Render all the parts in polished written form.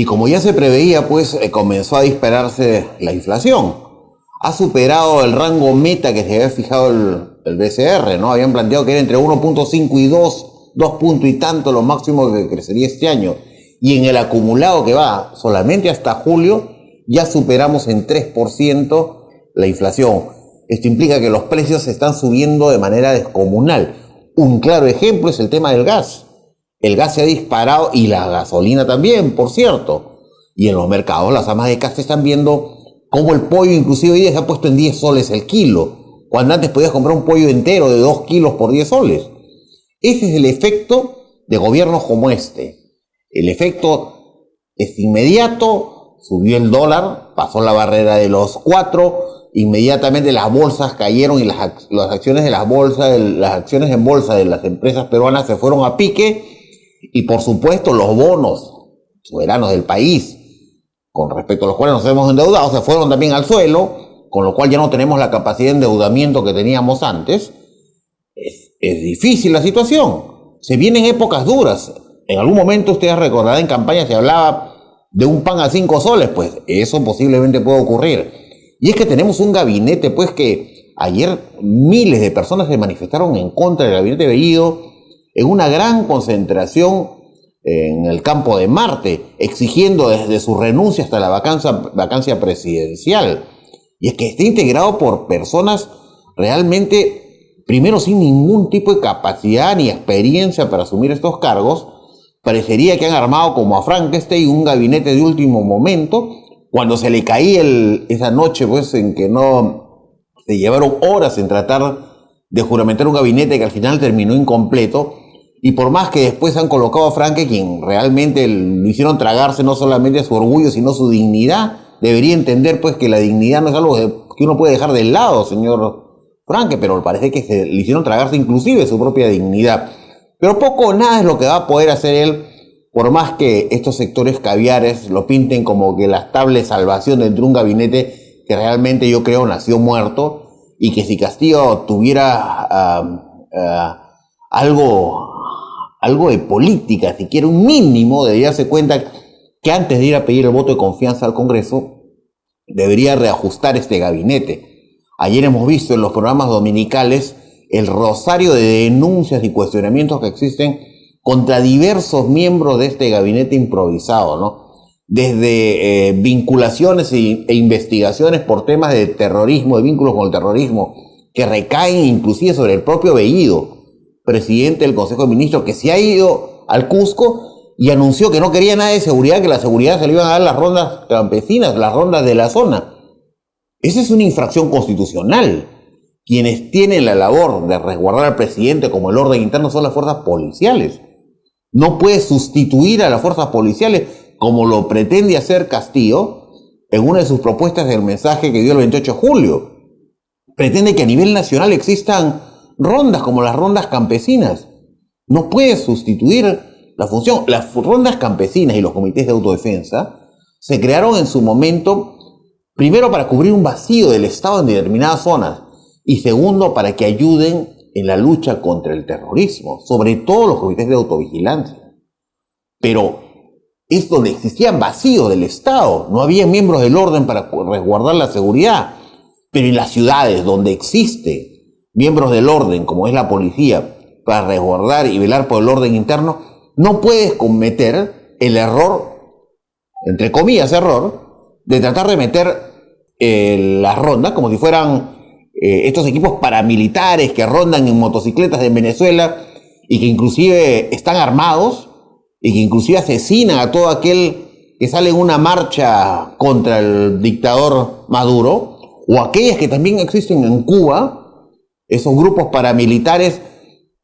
Y como ya se preveía, pues comenzó a dispararse la inflación. Ha superado el rango meta que se había fijado el BCR, ¿no? Habían planteado que era entre 1.5 y 2 puntos y tanto lo máximo que crecería este año. Y en el acumulado que va solamente hasta julio, ya superamos en 3% la inflación. Esto implica que los precios se están subiendo de manera descomunal. Un claro ejemplo es el tema del gas. El gas se ha disparado y la gasolina también, por cierto. Y en los mercados las amas de casa están viendo cómo el pollo inclusive hoy día se ha puesto en 10 soles el kilo, cuando antes podías comprar un pollo entero de 2 kilos por 10 soles. Ese es el efecto de gobiernos como este. El efecto es inmediato, subió el dólar, pasó la barrera de los 4, inmediatamente las bolsas cayeron y las acciones de las acciones en bolsa de las empresas peruanas se fueron a pique, y por supuesto los bonos soberanos del país, con respecto a los cuales nos hemos endeudado, se fueron también al suelo, con lo cual ya no tenemos la capacidad de endeudamiento que teníamos antes. Es difícil la situación. Se vienen épocas duras. En algún momento ustedes recordarán, en campaña se hablaba de un pan a 5 soles, pues eso posiblemente puede ocurrir. Y es que tenemos un gabinete, pues que ayer miles de personas se manifestaron en contra del gabinete Bellido en una gran concentración en el campo de Marte, exigiendo desde su renuncia hasta la vacancia presidencial. Y es que está integrado por personas realmente, primero, sin ningún tipo de capacidad ni experiencia para asumir estos cargos. Parecería que han armado como a Frankenstein un gabinete de último momento, cuando se le caía esa noche, pues, en que no se llevaron horas en tratar de juramentar un gabinete que al final terminó incompleto. Y por más que después han colocado a Franke, quien realmente lo hicieron tragarse no solamente su orgullo, sino su dignidad, debería entender pues que la dignidad no es algo que uno puede dejar de lado, señor Franke, pero parece que le hicieron tragarse inclusive su propia dignidad. Pero poco o nada es lo que va a poder hacer él, por más que estos sectores caviares lo pinten como que la estable salvación dentro de un gabinete que realmente yo creo nació muerto, y que si Castillo tuviera algo de política, si quiere un mínimo, debería darse cuenta que antes de ir a pedir el voto de confianza al Congreso, debería reajustar este gabinete. Ayer hemos visto en los programas dominicales el rosario de denuncias y cuestionamientos que existen contra diversos miembros de este gabinete improvisado, ¿no? Desde vinculaciones e investigaciones por temas de terrorismo, de vínculos con el terrorismo, que recaen inclusive sobre el propio Bellido, presidente del Consejo de Ministros, que se ha ido al Cusco y anunció que no quería nada de seguridad, que la seguridad se le iban a dar las rondas campesinas, las rondas de la zona. Esa es una infracción constitucional. Quienes tienen la labor de resguardar al presidente como el orden interno son las fuerzas policiales. No puede sustituir a las fuerzas policiales como lo pretende hacer Castillo en una de sus propuestas del mensaje que dio el 28 de julio. Pretende que a nivel nacional existan rondas como las rondas campesinas. No puede sustituir la función. Las rondas campesinas y los comités de autodefensa se crearon en su momento, primero para cubrir un vacío del Estado en determinadas zonas, y segundo para que ayuden en la lucha contra el terrorismo, sobre todo los comités de autovigilancia. Pero es donde existían vacíos del Estado, no había miembros del orden para resguardar la seguridad. Pero en las ciudades donde existe miembros del orden, como es la policía, para resguardar y velar por el orden interno, no puedes cometer el error, entre comillas error, de tratar de meter las rondas como si fueran estos equipos paramilitares que rondan en motocicletas en Venezuela y que inclusive están armados y que inclusive asesinan a todo aquel que sale en una marcha contra el dictador Maduro, o aquellas que también existen en Cuba, esos grupos paramilitares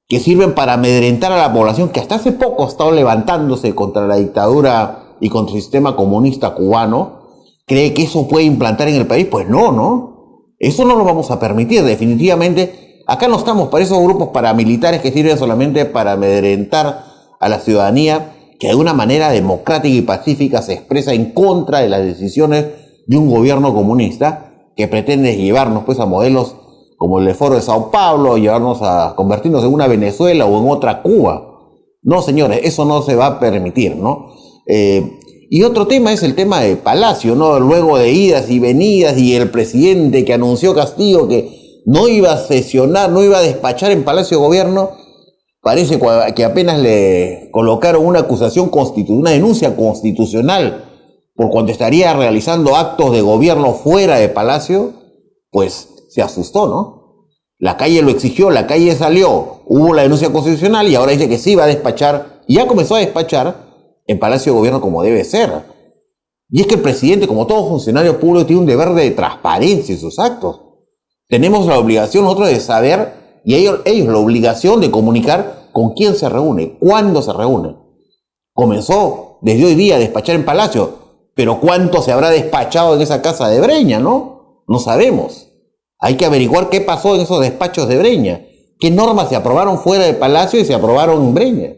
que sirven para amedrentar a la población, que hasta hace poco ha estado levantándose contra la dictadura y contra el sistema comunista cubano. ¿Cree que eso puede implantar en el país? Pues no. Eso no lo vamos a permitir, definitivamente. Acá no estamos para esos grupos paramilitares que sirven solamente para amedrentar a la ciudadanía, que de una manera democrática y pacífica se expresa en contra de las decisiones de un gobierno comunista que pretende llevarnos pues a modelos como el de Foro de Sao Paulo, llevarnos a convertirnos en una Venezuela o en otra Cuba. No, señores, eso no se va a permitir, ¿no? Y otro tema es el tema de Palacio, ¿no? Luego de idas y venidas y el presidente que anunció Castillo que no iba a sesionar, no iba a despachar en Palacio de Gobierno, parece que apenas le colocaron una acusación constitucional, una denuncia constitucional por cuanto estaría realizando actos de gobierno fuera de Palacio, pues se asustó, ¿no? La calle lo exigió, la calle salió, hubo la denuncia constitucional y ahora dice que sí va a despachar, y ya comenzó a despachar en Palacio de Gobierno como debe ser. Y es que el presidente, como todo funcionario público, tiene un deber de transparencia en sus actos. Tenemos la obligación nosotros de saber, y ellos la obligación de comunicar con quién se reúne, cuándo se reúne. Comenzó desde hoy día a despachar en Palacio, pero ¿cuánto se habrá despachado en esa casa de Breña, no? No sabemos. Hay que averiguar qué pasó en esos despachos de Breña, qué normas se aprobaron fuera de Palacio y se aprobaron en Breña.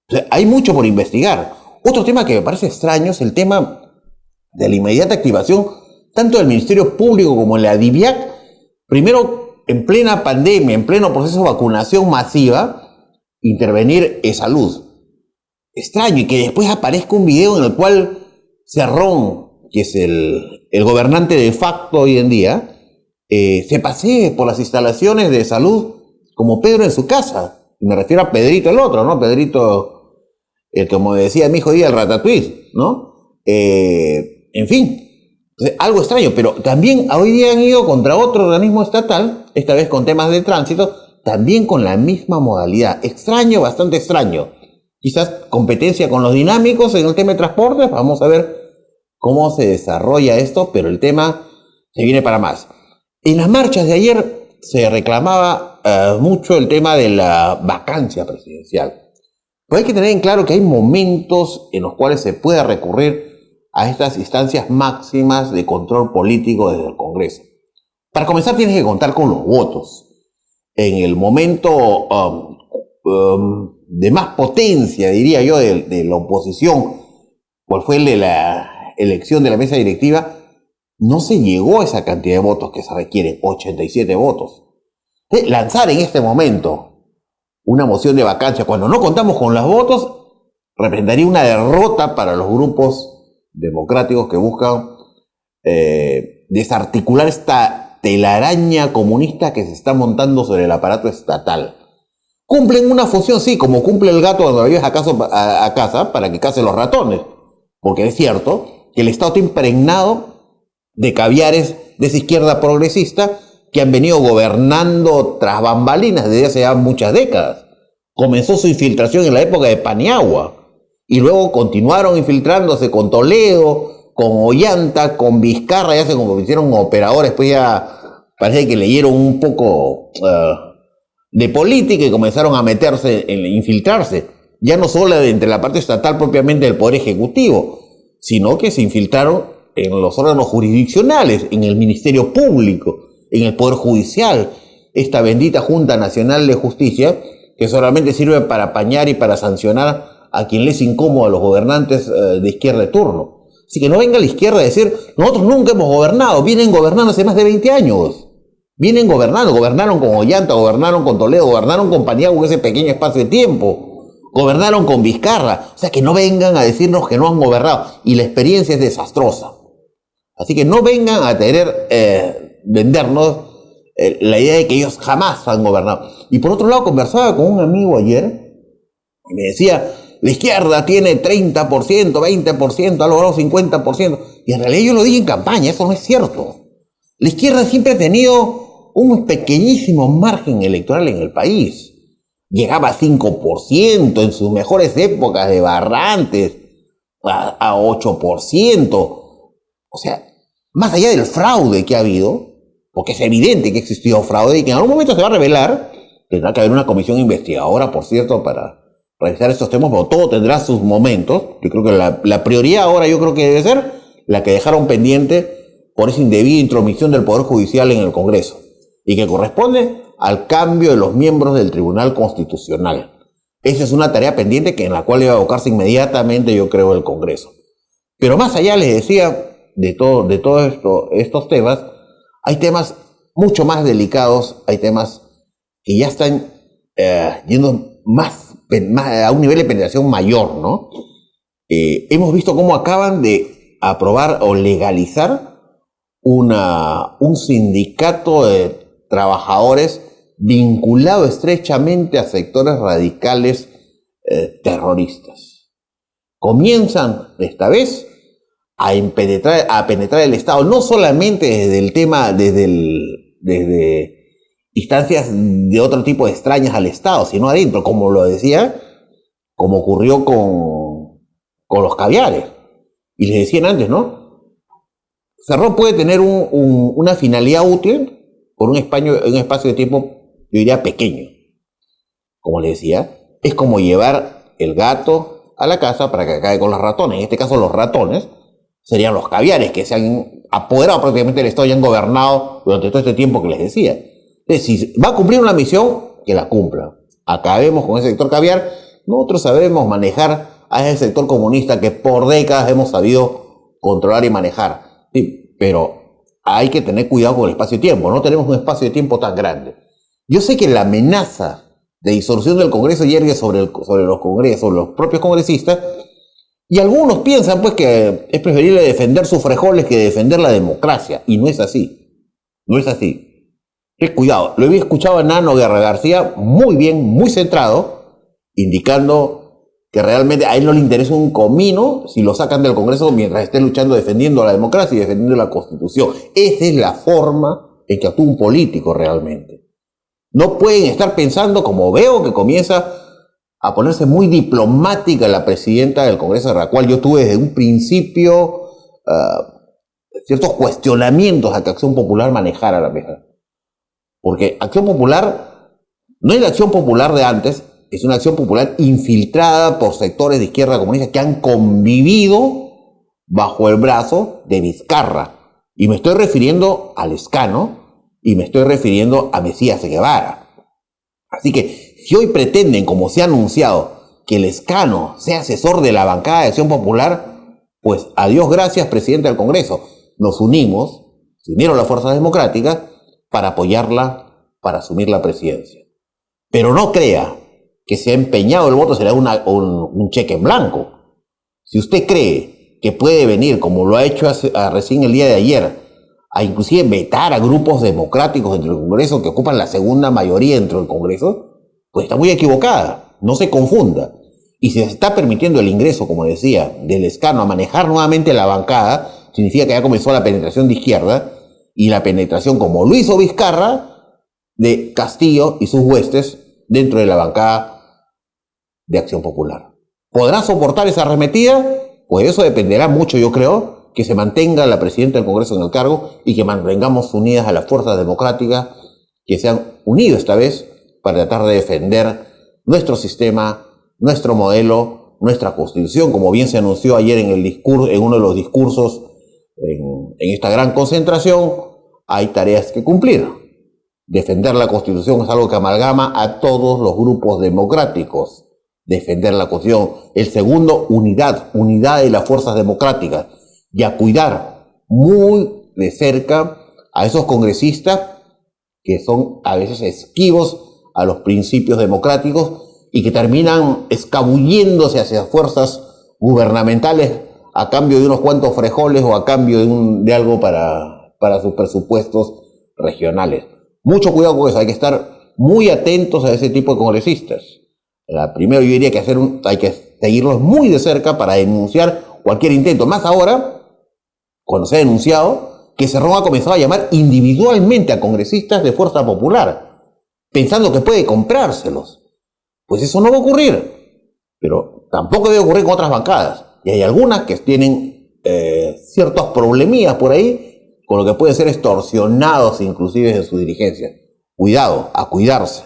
O sea, hay mucho por investigar. Otro tema que me parece extraño es el tema de la inmediata activación tanto del Ministerio Público como de la DIVIAC, primero en plena pandemia, en pleno proceso de vacunación masiva, intervenir en salud. Extraño, y que después aparezca un video en el cual Cerrón, que es el gobernante de facto hoy en día, se pasee por las instalaciones de salud como Pedro en su casa. Y me refiero a Pedrito el otro, ¿no? Pedrito, como decía mi hijo hoy día, el ratatouille, ¿no? En fin, algo extraño, pero también hoy día han ido contra otro organismo estatal, esta vez con temas de tránsito, también con la misma modalidad. Extraño, bastante extraño. Quizás competencia con los dinámicos en el tema de transportes, vamos a ver cómo se desarrolla esto, pero el tema se viene para más. En las marchas de ayer se reclamaba mucho el tema de la vacancia presidencial. Pero hay que tener en claro que hay momentos en los cuales se puede recurrir a estas instancias máximas de control político desde el Congreso. Para comenzar tienes que contar con los votos. En el momento de más potencia, diría yo, de la oposición, cual fue el de la elección de la mesa directiva, no se llegó a esa cantidad de votos que se requieren, 87 votos. Lanzar en este momento una moción de vacancia cuando no contamos con los votos representaría una derrota para los grupos democráticos que buscan desarticular esta telaraña comunista que se está montando sobre el aparato estatal. Cumplen una función, sí, como cumple el gato cuando lo llevas a casa para que case los ratones, porque es cierto que el Estado está impregnado de caviares de esa izquierda progresista que han venido gobernando tras bambalinas desde hace ya muchas décadas. Comenzó su infiltración en la época de Paniagua y luego continuaron infiltrándose con Toledo, con Ollanta, con Vizcarra, ya se convirtieron en operadores, pues ya parece que leyeron un poco de política y comenzaron a meterse, infiltrarse, ya no solo entre la parte estatal propiamente del Poder Ejecutivo, sino que se infiltraron en los órganos jurisdiccionales, en el Ministerio Público, en el Poder Judicial, esta bendita Junta Nacional de Justicia, que solamente sirve para apañar y para sancionar a quien le es incómodo a los gobernantes de izquierda de turno. Así que no venga la izquierda a decir, nosotros nunca hemos gobernado, vienen gobernando hace más de 20 años. Vienen gobernando, gobernaron con Ollanta, gobernaron con Toledo, gobernaron con Paniagua en ese pequeño espacio de tiempo, gobernaron con Vizcarra. O sea, que no vengan a decirnos que no han gobernado, y la experiencia es desastrosa. Así que no vengan a querer vendernos la idea de que ellos jamás han gobernado. Y por otro lado, conversaba con un amigo ayer y me decía, la izquierda tiene 30%, 20%, ha logrado 50%. Y en realidad yo lo dije en campaña, eso no es cierto. La izquierda siempre ha tenido un pequeñísimo margen electoral en el país. Llegaba a 5% en sus mejores épocas de Barrantes, a 8%. O sea, más allá del fraude que ha habido, porque es evidente que ha existido fraude y que en algún momento se va a revelar, tendrá que haber una comisión investigadora, por cierto, para revisar estos temas, pero todo tendrá sus momentos. Yo creo que la prioridad ahora yo creo que debe ser la que dejaron pendiente por esa indebida intromisión del Poder Judicial en el Congreso, y que corresponde al cambio de los miembros del Tribunal Constitucional. Esa es una tarea pendiente en la cual debe abocarse inmediatamente, yo creo, el Congreso. Pero más allá, les decía, de todo estos temas, hay temas mucho más delicados, hay temas que ya están yendo más a un nivel de penetración mayor, ¿no? hemos visto cómo acaban de aprobar o legalizar un sindicato de trabajadores vinculado estrechamente a sectores radicales terroristas. Comienzan esta vez a penetrar el Estado, no solamente desde el tema, desde instancias de otro tipo de extrañas al Estado, sino adentro, como lo decía, como ocurrió con los caviares. Y les decían antes, ¿no? Cerrón puede tener una finalidad útil por un espacio de tiempo, yo diría, pequeño. Como les decía, es como llevar el gato a la casa para que acabe con los ratones. En este caso, los ratones serían los caviares que se han apoderado prácticamente del Estado y han gobernado durante todo este tiempo que les decía. Entonces, si va a cumplir una misión, que la cumpla. Acabemos con ese sector caviar. Nosotros sabemos manejar a ese sector comunista que por décadas hemos sabido controlar y manejar. Sí, pero hay que tener cuidado con el espacio de tiempo. No tenemos un espacio de tiempo tan grande. Yo sé que la amenaza de disolución del Congreso yergue sobre los propios congresistas, y algunos piensan pues que es preferible defender sus frijoles que defender la democracia, y no es así. No es así. Cuidado, lo había escuchado a Nano Guerra García muy bien, muy centrado, indicando que realmente a él no le interesa un comino si lo sacan del Congreso mientras esté luchando, defendiendo la democracia y defendiendo la Constitución. Esa es la forma en que actúa un político realmente. No pueden estar pensando, como veo que comienza a ponerse muy diplomática la presidenta del Congreso, de la cual yo tuve desde un principio ciertos cuestionamientos a que Acción Popular manejara la mesa. Porque Acción Popular no es la Acción Popular de antes, es una Acción Popular infiltrada por sectores de izquierda comunista que han convivido bajo el brazo de Vizcarra. Y me estoy refiriendo al Escano y me estoy refiriendo a Mesías Guevara. Así que si hoy pretenden, como se ha anunciado, que el Escano sea asesor de la bancada de Acción Popular, pues a Dios gracias, presidente del Congreso. Nos unimos, se unieron las fuerzas democráticas para apoyarla, para asumir la presidencia. Pero no crea que se ha empeñado el voto, será un cheque en blanco. Si usted cree que puede venir, como lo ha hecho recién el día de ayer, a inclusive vetar a grupos democráticos dentro del Congreso que ocupan la segunda mayoría dentro del Congreso, pues está muy equivocada, no se confunda. Y si se está permitiendo el ingreso, como decía, del Escano a manejar nuevamente la bancada, significa que ya comenzó la penetración de izquierda, y la penetración, como lo hizo Vizcarra, de Castillo y sus huestes dentro de la bancada de Acción Popular. ¿Podrá soportar esa arremetida? Pues eso dependerá mucho, yo creo, que se mantenga la presidenta del Congreso en el cargo y que mantengamos unidas a las fuerzas democráticas que se han unido esta vez para tratar de defender nuestro sistema, nuestro modelo, nuestra Constitución, como bien se anunció ayer en uno de los discursos en esta gran concentración. Hay tareas que cumplir. Defender la Constitución es algo que amalgama a todos los grupos democráticos. Defender la Constitución. El segundo, unidad de las fuerzas democráticas. Y a cuidar muy de cerca a esos congresistas que son a veces esquivos a los principios democráticos y que terminan escabulléndose hacia fuerzas gubernamentales a cambio de unos cuantos frijoles o a cambio de algo para sus presupuestos regionales. Mucho cuidado con eso, hay que estar muy atentos a ese tipo de congresistas. Primero yo diría que hay que seguirlos muy de cerca para denunciar cualquier intento. Más ahora, cuando se ha denunciado que Cerrón ha comenzado a llamar individualmente a congresistas de Fuerza Popular, pensando que puede comprárselos. Pues eso no va a ocurrir, pero tampoco debe ocurrir con otras bancadas. Y hay algunas que tienen ciertos problemillas por ahí, con lo que pueden ser extorsionados inclusive de su dirigencia. Cuidado, a cuidarse,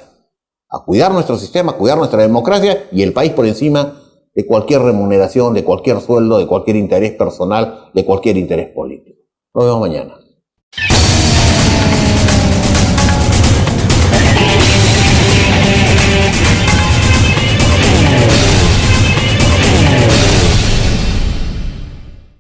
a cuidar nuestro sistema, a cuidar nuestra democracia y el país por encima de cualquier remuneración, de cualquier sueldo, de cualquier interés personal, de cualquier interés político. Nos vemos mañana.